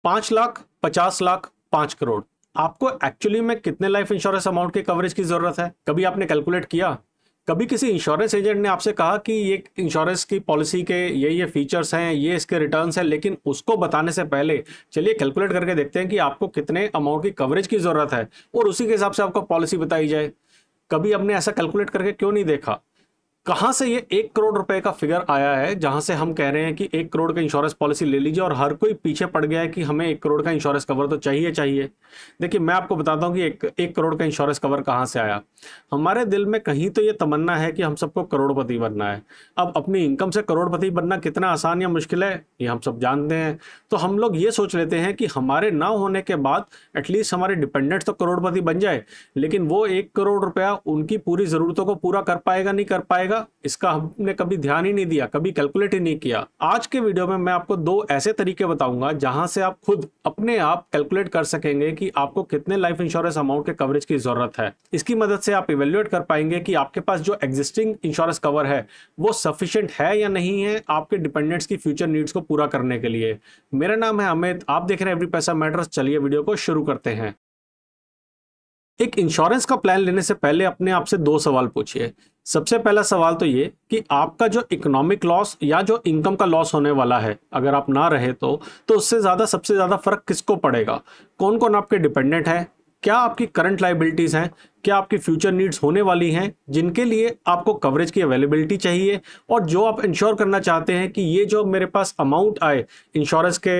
5 लाख, 50 लाख, 5 करोड़, आपको एक्चुअली में कितने लाइफ इंश्योरेंस अमाउंट की कवरेज की जरूरत है? कभी आपने कैलकुलेट किया? कभी किसी इंश्योरेंस एजेंट ने आपसे कहा कि ये इंश्योरेंस की पॉलिसी के ये फीचर्स हैं, ये इसके रिटर्न्स हैं, लेकिन उसको बताने से पहले चलिए कैलकुलेट करके देखते हैं कि आपको कितने अमाउंट की कवरेज की जरूरत है और उसी के हिसाब से आपको पॉलिसी बताई जाए। कभी आपने ऐसा कैलकुलेट करके क्यों नहीं देखा? कहां से ये 1 करोड़ रुपए का फिगर आया है जहां से हम कह रहे हैं कि 1 करोड़ का इंश्योरेंस पॉलिसी ले लीजिए और हर कोई पीछे पड़ गया है कि हमें 1 करोड़ का इंश्योरेंस कवर तो चाहिए चाहिए। देखिए, मैं आपको बताता हूं कि एक करोड़ का इंश्योरेंस कवर कहां से आया। हमारे दिल में कहीं तो ये तमन्ना है कि हम सबको करोड़पति बनना है। अब अपनी इनकम से करोड़पति बनना कितना आसान या मुश्किल है ये हम सब जानते हैं। तो हम लोग ये सोच लेते हैं कि हमारे ना होने के बाद एटलीस्ट हमारे डिपेंडेंट्स तो करोड़पति बन जाए, लेकिन वो 1 करोड़ रुपया उनकी पूरी जरूरतों को पूरा कर पाएगा नहीं कर पाएगा, इसका हमने कभी ध्यान ही नहीं दिया, कभी कैलकुलेट ही नहीं किया। आज के वीडियो में मैं आपको 2 ऐसे तरीके बताऊंगा जहां से आप खुद अपने आप कैलकुलेट कर सकेंगे कि आपको कितने लाइफ इंश्योरेंस अमाउंट के कवरेज की जरूरत है। इसकी मदद से आप इवेल्युएट कर पाएंगे कि आपके पास जो एग्जिस्टिंग इंश्योरेंस कवर है वो सफिशिएंट है या नहीं है आपके डिपेंडेंट्स की फ्यूचर नीड्स को पूरा करने के लिए। मेरा नाम है अमित, आप देख रहे हैं एवरी पैसा मैटर्स। चलिए वीडियो को शुरू करते हैं। एक इंश्योरेंस का प्लान लेने से पहले अपने आप से 2 सवाल पूछिए। सबसे पहला सवाल तो ये कि आपका जो इकोनॉमिक लॉस या जो इनकम का लॉस होने वाला है, अगर आप ना रहे तो उससे ज्यादा सबसे ज्यादा फर्क किसको पड़ेगा? कौन कौन आपके डिपेंडेंट है? क्या आपकी करंट लाइबिलिटीज हैं? क्या आपकी फ्यूचर नीड्स होने वाली हैं जिनके लिए आपको कवरेज की अवेलेबिलिटी चाहिए? और जो आप इंश्योर करना चाहते हैं कि ये जो मेरे पास अमाउंट आए इंश्योरेंस के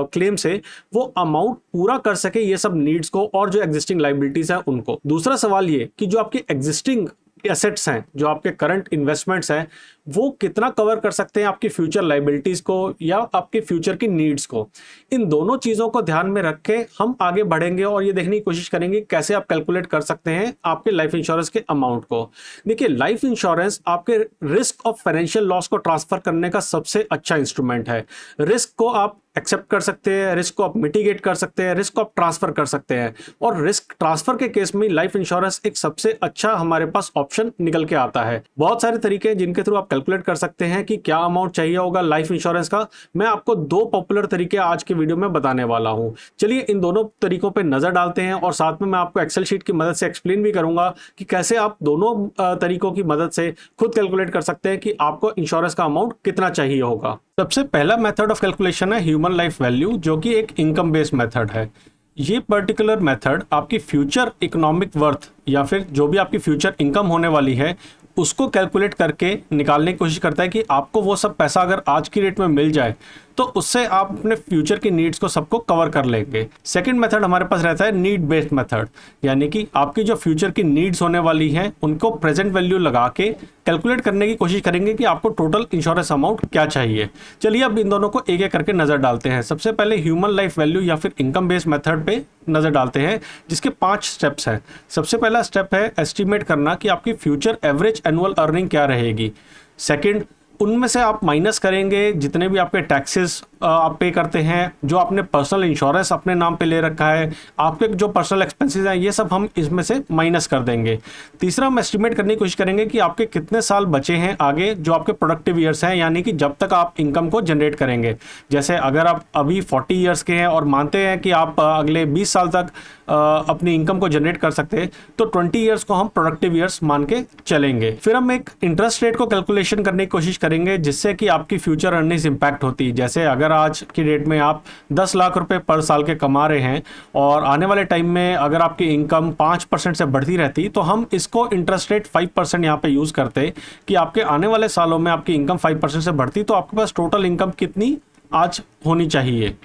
क्लेम से, वो अमाउंट पूरा कर सके ये सब नीड्स को और जो एग्जिस्टिंग लाइबिलिटीज हैं उनको। दूसरा सवाल ये कि जो आपकी एग्जिस्टिंग एसेट्स हैं, जो आपके करंट इन्वेस्टमेंट्स हैं, वो कितना कवर कर सकते हैं आपकी फ्यूचर लाइबिलिटीज को या आपके फ्यूचर की नीड्स को। इन दोनों चीजों को ध्यान में रख के हम आगे बढ़ेंगे और ये देखने की कोशिश करेंगे कैसे आप कैलकुलेट कर सकते हैं आपके लाइफ इंश्योरेंस के अमाउंट को। देखिए, लाइफ इंश्योरेंस आपके रिस्क ऑफ फाइनेंशियल लॉस को ट्रांसफर करने का सबसे अच्छा इंस्ट्रूमेंट है। रिस्क को आप एक्सेप्ट कर सकते हैं, रिस्क को आप मिटिगेट कर सकते हैं, रिस्क को आप ट्रांसफर कर सकते हैं। और रिस्क ट्रांसफर के केस में लाइफ इंश्योरेंस एक सबसे अच्छा हमारे पास ऑप्शन निकल के आता है। बहुत सारे तरीके हैं जिनके थ्रू आप कैलकुलेट कर सकते हैं कि क्या अमाउंट चाहिए होगा लाइफ इंश्योरेंस का। मैं आपको 2 पॉपुलर तरीके आज के वीडियो में बताने वाला हूं। चलिए इन दोनों तरीकों पर नजर डालते हैं और साथ में मैं आपको एक्सेल शीट की मदद से एक्सप्लेन भी करूंगा कि कैसे आप दोनों तरीकों की मदद से खुद कैलकुलेट कर सकते हैं कि आपको इंश्योरेंस का अमाउंट कितना चाहिए होगा। सबसे पहला मेथड ऑफ कैलकुलेशन है ह्यूमन लाइफ वैल्यू, जो कि एक इनकम बेस्ड मेथड है। ये पर्टिकुलर मेथड आपकी फ्यूचर इकोनॉमिक वर्थ या फिर जो भी आपकी फ्यूचर इनकम होने वाली है उसको कैलकुलेट करके निकालने की कोशिश करता है कि आपको वो सब पैसा अगर आज की रेट में मिल जाए तो उससे आप अपने फ्यूचर की नीड्स को सबको कवर कर लेंगे। सेकंड मेथड हमारे पास रहता है नीड बेस्ड मेथड, यानी कि आपकी जो फ्यूचर की नीड्स होने वाली हैं उनको प्रेजेंट वैल्यू लगा के कैलकुलेट करने की कोशिश करेंगे कि आपको टोटल इंश्योरेंस अमाउंट क्या चाहिए। चलिए अब इन दोनों को एक एक करके नजर डालते हैं। सबसे पहले ह्यूमन लाइफ वैल्यू या फिर इनकम बेस्ड मेथड पे नजर डालते हैं, जिसके 5 स्टेप्स हैं। सबसे पहला स्टेप है एस्टिमेट करना कि आपकी फ्यूचर एवरेज एनुअल अर्निंग क्या रहेगी। सेकंड, उनमें से आप माइनस करेंगे जितने भी आपके टैक्सेस आप पे करते हैं, जो आपने पर्सनल इंश्योरेंस अपने नाम पे ले रखा है, आपके जो पर्सनल एक्सपेंसेस हैं, ये सब हम इसमें से माइनस कर देंगे। तीसरा, हम एस्टिमेट करने की कोशिश करेंगे कि आपके कितने साल बचे हैं आगे जो आपके प्रोडक्टिव ईयर्स हैं, यानी कि जब तक आप इनकम को जनरेट करेंगे। जैसे अगर आप अभी 40 ईयर्स के हैं और मानते हैं कि आप अगले 20 साल तक अपनी इनकम को जनरेट कर सकते हैं, तो 20 ईयर्स को हम प्रोडक्टिव ईयर्स मान के चलेंगे। फिर हम एक इंटरेस्ट रेट को कैलकुलेशन करने की कोशिश करेंगे जिससे कि आपकी फ्यूचर अर्निंग्स इंपैक्ट होती है। जैसे अगर आज की डेट में आप 10 लाख रुपए पर साल के कमा रहे हैं और आने वाले टाइम में अगर आपकी इनकम 5% से बढ़ती रहती, तो हम इसको इंटरेस्ट रेट 5% यहाँ पे यूज करते कि आपके आने वाले सालों में आपकी इनकम 5% से बढ़ती तो आपके पास टोटल इनकम कितनी आज होनी चाहिए।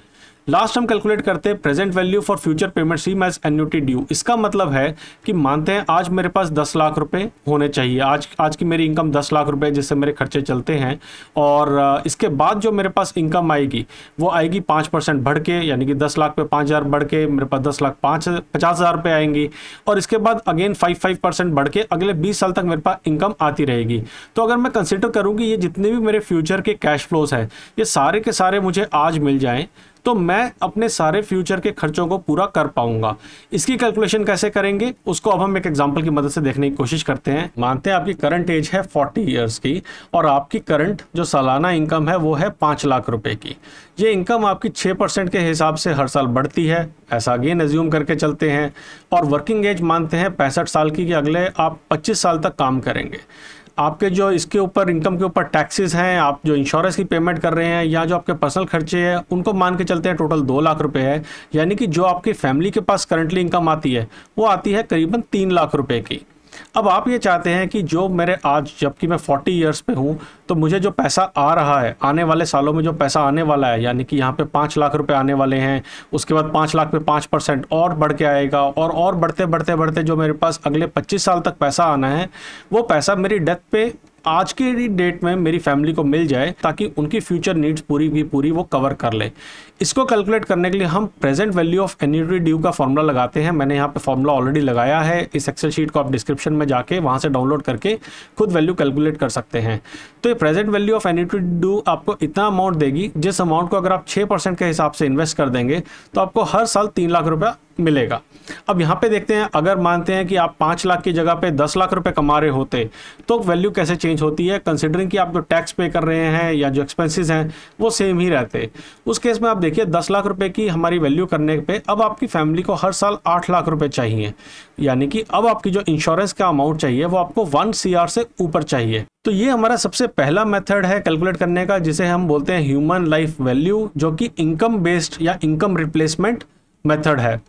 लास्ट हम कैलकुलेट करते हैं present value for future payment same as annuity due. इसका मतलब है कि मानते हैं आज मेरे पास 10 लाख रुपए होने चाहिए, आज की मेरी इनकम 10 लाख रुपए जिससे मेरे खर्चे चलते हैं, और इसके बाद जो मेरे पास इनकम आएगी वो आएगी 5% बढ़ के, यानी कि 10 लाख पे 5,000 बढ़ के मेरे पास 10 लाख 50,000 रुपये आएंगी, और इसके बाद अगेन 5% बढ़ के अगले 20 साल तक मेरे पास इनकम आती रहेगी। तो अगर मैं कंसिडर करूँ कि ये जितने भी मेरे फ्यूचर के कैश फ्लोज हैं ये सारे के सारे मुझे आज मिल जाएँ, तो मैं अपने सारे फ्यूचर के खर्चों को पूरा कर पाऊंगा। इसकी कैलकुलेशन कैसे करेंगे उसको अब हम एक एग्जांपल की मदद से देखने की कोशिश करते हैं। मानते हैं आपकी करंट एज है 40 ईयर्स की और आपकी करंट जो सालाना इनकम है वो है 5 लाख रुपए की। ये इनकम आपकी 6% के हिसाब से हर साल बढ़ती है, ऐसा अगेन एज्यूम करके चलते हैं। और वर्किंग एज मानते हैं 65 साल की कि अगले आप 25 साल तक काम करेंगे। आपके जो इसके ऊपर इनकम के ऊपर टैक्सेस हैं, आप जो इंश्योरेंस की पेमेंट कर रहे हैं या जो आपके पर्सनल खर्चे हैं उनको मान के चलते हैं टोटल 2 लाख रुपए है। यानी कि जो आपकी फैमिली के पास करंटली इनकम आती है वो आती है करीबन 3 लाख रुपए की। अब आप ये चाहते हैं कि जो मेरे आज जबकि मैं 40 ईयर्स पे हूँ तो मुझे जो पैसा आ रहा है आने वाले सालों में जो पैसा आने वाला है, यानी कि यहाँ पे 5 लाख रुपए आने वाले हैं, उसके बाद 5 लाख पे 5% और बढ़ के आएगा और बढ़ते बढ़ते बढ़ते जो मेरे पास अगले 25 साल तक पैसा आना है वो पैसा मेरी डेथ पे आज के डेट में मेरी फैमिली को मिल जाए ताकि उनकी फ्यूचर नीड्स पूरी वो कवर कर ले। इसको कैलकुलेट करने के लिए हम present value of annuity due का फॉर्मूला लगाते हैं। मैंने यहाँ पे फॉर्मूला ऑलरेडी लगाया है, इस एक्सेल शीट को आप डिस्क्रिप्शन में जाके वहाँ से डाउनलोड करके खुद वैल्यू कैलकुलेट कर सकते हैं। तो ये present value of annuity due आपको इतना अमाउंट देगी जिस अमाउंट को अगर आप 6% के हिसाब से इन्वेस्ट कर देंगे तो आपको हर साल 3 लाख रुपया मिलेगा। अब यहाँ पे देखते हैं, अगर मानते हैं कि आप 5 लाख की जगह पे 10 लाख रुपए कमा रहे होते तो वैल्यू कैसे चेंज होती है, कंसिडरिंग कि आप जो टैक्स पे कर रहे हैं या जो एक्सपेंसेस हैं वो सेम ही रहते। उस केस में आप देखिए 10 लाख रुपए की हमारी वैल्यू करने पे अब आपकी फैमिली को हर साल 8 लाख रुपए चाहिए। यानी कि अब आपकी जो इंश्योरेंस का अमाउंट चाहिए वो आपको 1 CR से ऊपर चाहिए। तो ये हमारा सबसे पहला मेथड है कैलकुलेट करने का, जिसे हम बोलते हैं ह्यूमन लाइफ वैल्यू, जो कि इनकम बेस्ड या इनकम रिप्लेसमेंट मेथड है।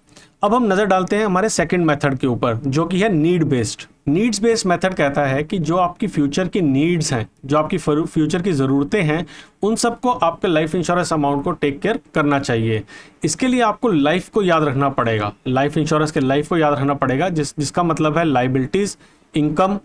अब हम नज़र डालते हैं हमारे सेकंड मेथड के ऊपर, जो कि है need based. Needs based method कहता है कि जो आपकी फ्यूचर की नीड्स हैं, जो आपकी फ्यूचर की ज़रूरतें हैं, उन सबको आपके लाइफ इंश्योरेंस अमाउंट को टेक केयर करना चाहिए। इसके लिए आपको लाइफ को याद रखना पड़ेगा, लाइफ इंश्योरेंस के लाइफ को याद रखना पड़ेगा, जिसका मतलब है लाइबिलिटीज़, इनकम,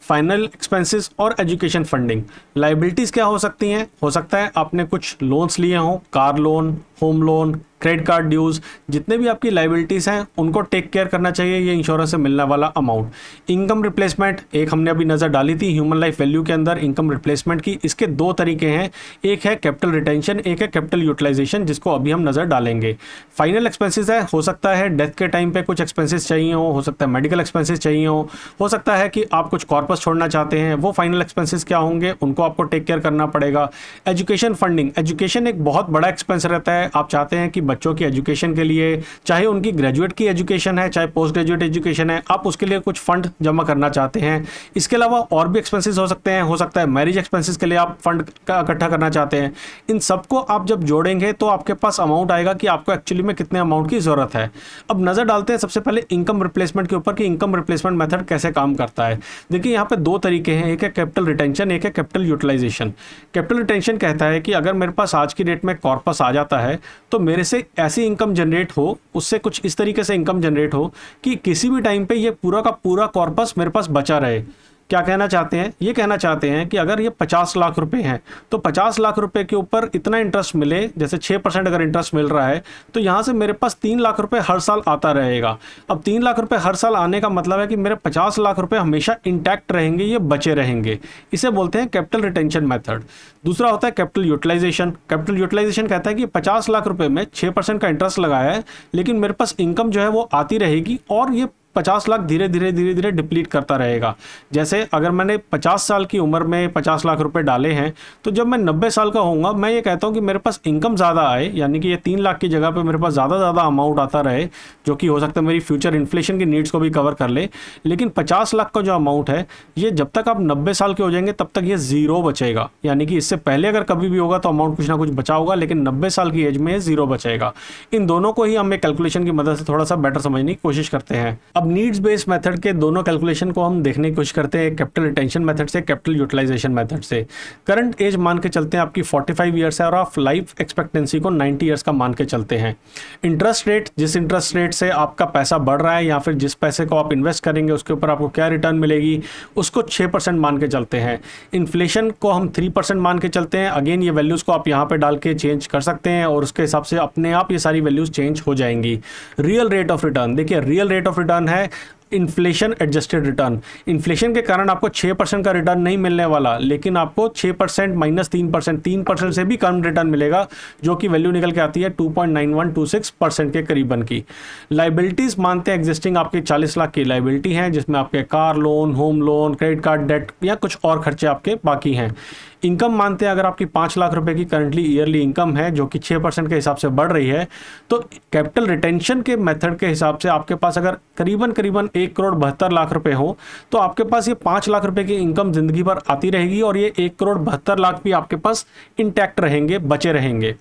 फाइनल एक्सपेंसेस और एजुकेशन फंडिंग। लाइबिलिटीज़ क्या हो सकती हैं? हो सकता है आपने कुछ लोन्स लिए हों, car loan, home loan, credit card dues, जितने भी आपकी लाइबिलिटीज़ हैं उनको टेक केयर करना चाहिए ये इंश्योरेंस से मिलने वाला अमाउंट। इनकम रिप्लेसमेंट एक हमने अभी नज़र डाली थी ह्यूमन लाइफ वैल्यू के अंदर इनकम रिप्लेसमेंट की। इसके 2 तरीके हैं, एक है कैपिटल रिटेंशन, एक है कैपिटल यूटिलाइजेशन, जिसको अभी हम नज़र डालेंगे। फाइनल एक्सपेंसेस है, हो सकता है डेथ के टाइम पे कुछ एक्सपेंसेस चाहिए हो सकता है मेडिकल एक्सपेंसेस चाहिए हो सकता है कि आप कुछ कॉर्पस छोड़ना चाहते हैं, वो फाइनल एक्सपेंसेस क्या होंगे उनको आपको टेक केयर करना पड़ेगा। एजुकेशन फंडिंग, एजुकेशन एक बहुत बड़ा एक्सपेंस रहता है। आप चाहते हैं कि बच्चों की एजुकेशन के लिए, चाहे उनकी ग्रेजुएट की एजुकेशन है चाहे पोस्ट ग्रेजुएट एजुकेशन है, आप उसके लिए कुछ फंड जमा करना चाहते हैं। इसके अलावा और भी एक्सपेंसेस हो सकते हैं, हो सकता है मैरिज एक्सपेंसेस के लिए आप फंड का इकट्ठा करना चाहते हैं। इन सबको आप जब जोड़ेंगे तो आपके पास अमाउंट आएगा कि आपको एक्चुअली में कितने अमाउंट की जरूरत है। अब नजर डालते हैं सबसे पहले इनकम रिप्लेसमेंट के ऊपर कि इनकम रिप्लेसमेंट मेथड कैसे काम करता है। देखिए यहाँ पे 2 तरीके हैं, एक है कैपिटल रिटेंशन, एक है कैपिटल यूटिलाइजेशन। कैपिटल रिटेंशन कहता है कि अगर मेरे पास आज की डेट में कॉर्पस आ जाता है तो मेरे से ऐसी इनकम जनरेट हो, उससे कुछ इस तरीके से इनकम जनरेट हो कि किसी भी टाइम पे ये पूरा का पूरा कॉर्पस मेरे पास बचा रहे। क्या कहना चाहते हैं? ये कहना चाहते हैं कि अगर ये 50 लाख रुपए हैं तो 50 लाख रुपए के ऊपर इतना इंटरेस्ट मिले, जैसे 6% अगर इंटरेस्ट मिल रहा है तो यहाँ से मेरे पास 3 लाख रुपए हर साल आता रहेगा। अब 3 लाख रुपए हर साल आने का मतलब है कि मेरे 50 लाख रुपए हमेशा इंटैक्ट रहेंगे, ये बचे रहेंगे। इसे बोलते हैं कैपिटल रिटेंशन मेथड। दूसरा होता है कैपिटल यूटिलाइजेशन। कैपिटल यूटिलाइजेशन कहता है कि 50 लाख रुपए में 6% का इंटरेस्ट लगाया है, लेकिन मेरे पास इनकम जो है वो आती रहेगी और ये 50 लाख धीरे धीरे डिप्लीट करता रहेगा। जैसे अगर मैंने 50 साल की उम्र में 50 लाख रुपए डाले हैं तो जब मैं 90 साल का होऊंगा मैं ये कहता हूँ कि मेरे पास इनकम ज़्यादा आए, यानी कि ये 3 लाख की जगह पे मेरे पास ज़्यादा अमाउंट आता रहे, जो कि हो सकता है मेरी फ्यूचर इन्फ्लेशन की नीड्स को भी कवर कर ले। लेकिन 50 लाख का जो अमाउंट है ये जब तक आप 90 साल के हो जाएंगे तब तक ये ज़ीरो बचेगा। यानी कि इससे पहले अगर कभी भी होगा तो अमाउंट कुछ ना कुछ बचा होगा, लेकिन 90 साल की एज में ये ज़ीरो बचेगा। इन दोनों को ही हम एक कैलकुलेशन की मदद से थोड़ा सा बेटर समझने की कोशिश करते हैं। अब नीड्स बेस्ड मेथड के दोनों कैलकुलेशन को हम देखने की कोशिश करते हैं, कैपिटल रिटेंशन मेथड से, कैपिटल यूटिलाइजेशन मेथड से। करंट एज मान के चलते हैं आपकी 45 ईयर्स है और आप लाइफ एक्सपेक्टेंसी को 90 ईयर्स का मान के चलते हैं। इंटरेस्ट रेट, जिस इंटरेस्ट रेट से आपका पैसा बढ़ रहा है या फिर जिस पैसे को आप इन्वेस्ट करेंगे उसके ऊपर आपको क्या रिटर्न मिलेगी, उसको 6% मान के चलते हैं। इन्फ्लेशन को हम 3% मान के चलते हैं। अगेन ये वैल्यूज़ को आप यहाँ पे डाल के चेंज कर सकते हैं और उसके हिसाब से अपने आप ये सारी वैल्यूज़ चेंज हो जाएंगी। रियल रेट ऑफ रिटर्न, देखिए रियल रेट ऑफ रिटर्न है इन्फ्लेशन एडजस्टेड रिटर्न। इन्फ्लेशन के कारण आपको 6% का रिटर्न नहीं मिलने वाला, लेकिन आपको 6% माइनस 3%, 3% से भी कम रिटर्न मिलेगा, जो कि वैल्यू निकल के आती है 2.9126% के करीबन की। लाइबिलिटीज मानते हैं एग्जिस्टिंग आपके 40 लाख की लाइबिलिटी हैं, जिसमें आपके car loan, home loan, credit card debt या कुछ और खर्चे आपके बाकी हैं। इनकम मानते हैं अगर आपकी 5 लाख रुपए की करंटली ईयरली इनकम है, जो कि 6% के हिसाब से बढ़ रही है, तो कैपिटल रिटेंशन के मेथड के हिसाब से आपके पास अगर करीबन 1,72,00,000 रुपए हो, तो आपके पास ये 5 लाख रुपए की इनकम जिंदगी भर आती रहेगी और ये 1,72,00,000 भी आपके पास इंटैक्ट रहेंगे, बचे रहेंगे।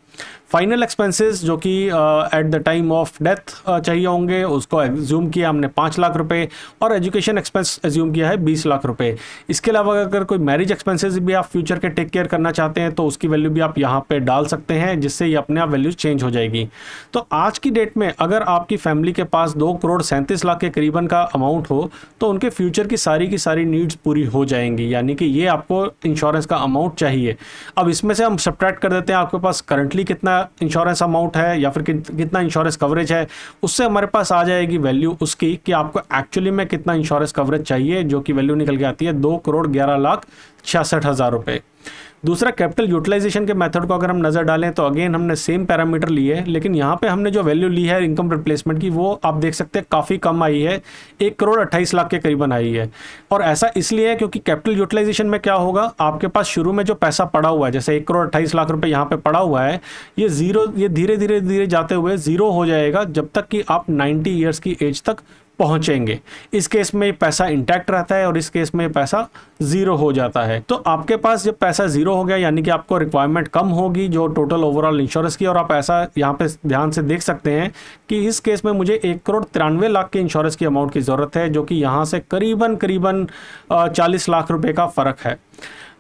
फाइनल एक्सपेंसेस जो कि at the time of death चाहिए होंगे, उसको एज्यूम किया हमने 5 लाख रुपए, और एजुकेशन एक्सपेंस एज्यूम किया है 20 लाख रुपए। इसके अलावा अगर कोई मैरिज एक्सपेंसेस भी आप फ्यूचर के टेक केयर करना चाहते हैं, तो उसकी वैल्यू भी आप यहाँ पे डाल सकते हैं, जिससे ये अपने आप वैल्यू चेंज हो जाएगी। तो आज की डेट में अगर आपकी फैमिली के पास 2,37,00,000 के करीबन का अमाउंट हो, तो उनके फ्यूचर की सारी नीड्स पूरी हो जाएंगी, यानी कि ये आपको इंश्योरेंस का अमाउंट चाहिए। अब इसमें से हम सब्ट्रैक्ट कर देते हैं आपके पास करंटली कितना इंश्योरेंस अमाउंट है या फिर कितना इंश्योरेंस कवरेज है, उससे हमारे पास आ जाएगी वैल्यू उसकी कि आपको एक्चुअली में कितना इंश्योरेंस कवरेज चाहिए, जो कि वैल्यू निकल के आती है 2,11,66,000 रुपए। दूसरा, कैपिटल यूटिलाइजेशन के मेथड को अगर हम नज़र डालें तो अगेन हमने सेम पैरामीटर लिए है, लेकिन यहाँ पे हमने जो वैल्यू ली है इनकम रिप्लेसमेंट की, वो आप देख सकते हैं काफ़ी कम आई है, 1,28,00,000 के करीबन आई है। और ऐसा इसलिए है क्योंकि कैपिटल यूटिलाइजेशन में क्या होगा, आपके पास शुरू में जो पैसा पड़ा हुआ है, जैसे 1,28,00,000 रुपये यहाँ पे पड़ा हुआ है, ये धीरे धीरे जाते हुए जीरो हो जाएगा जब तक कि आप 90 ईयर्स की एज तक पहुंचेंगे। इस केस में पैसा इंटैक्ट रहता है और इस केस में पैसा जीरो हो जाता है। तो आपके पास जब पैसा जीरो हो गया, यानी कि आपको रिक्वायरमेंट कम होगी जो टोटल ओवरऑल इंश्योरेंस की, और आप ऐसा यहाँ पे ध्यान से देख सकते हैं कि इस केस में मुझे 1,93,00,000 के इंश्योरेंस की अमाउंट की ज़रूरत है, जो कि यहाँ से करीबन 40 लाख रुपए का फ़र्क है।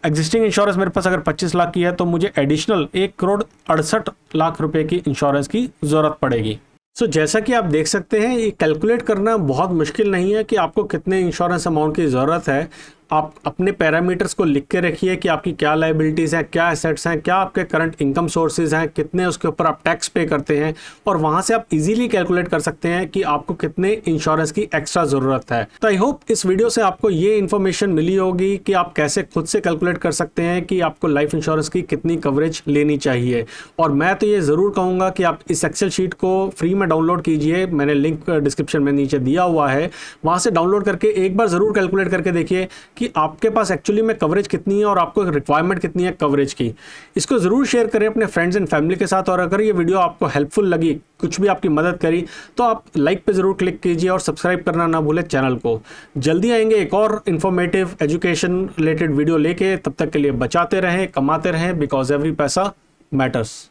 एग्जिस्टिंग इंश्योरेंस मेरे पास अगर 25 लाख की है, तो मुझे एडिशनल 1,68,00,000 रुपए की इंश्योरेंस की ज़रूरत पड़ेगी। जैसा कि आप देख सकते हैं, ये कैलकुलेट करना बहुत मुश्किल नहीं है कि आपको कितने इंश्योरेंस अमाउंट की ज़रूरत है। आप अपने पैरामीटर्स को लिख के रखिए कि आपकी क्या लायबिलिटीज़ हैं, क्या एसेट्स हैं, क्या आपके करंट इनकम सोर्सेज हैं, कितने उसके ऊपर आप टैक्स पे करते हैं, और वहाँ से आप इजीली कैलकुलेट कर सकते हैं कि आपको कितने इंश्योरेंस की एक्स्ट्रा ज़रूरत है। तो आई होप इस वीडियो से आपको ये इन्फॉर्मेशन मिली होगी कि आप कैसे खुद से कैलकुलेट कर सकते हैं कि आपको लाइफ इंश्योरेंस की कितनी कवरेज लेनी चाहिए। और मैं तो ये ज़रूर कहूँगा कि आप इस एक्सेल शीट को फ्री में डाउनलोड कीजिए, मैंने लिंक डिस्क्रिप्शन में नीचे दिया हुआ है, वहाँ से डाउनलोड करके एक बार ज़रूर कैलकुलेट करके देखिए कि आपके पास एक्चुअली में कवरेज कितनी है और आपको रिक्वायरमेंट कितनी है कवरेज की। इसको ज़रूर शेयर करें अपने फ्रेंड्स एंड फैमिली के साथ, और अगर ये वीडियो आपको हेल्पफुल लगी, कुछ भी आपकी मदद करी, तो आप लाइक पे ज़रूर क्लिक कीजिए और सब्सक्राइब करना ना भूलें चैनल को। जल्दी आएंगे एक और इन्फॉर्मेटिव एजुकेशन रिलेटेड वीडियो लेके, तब तक के लिए बचाते रहें, कमाते रहें, बिकॉज एवरी पैसा मैटर्स।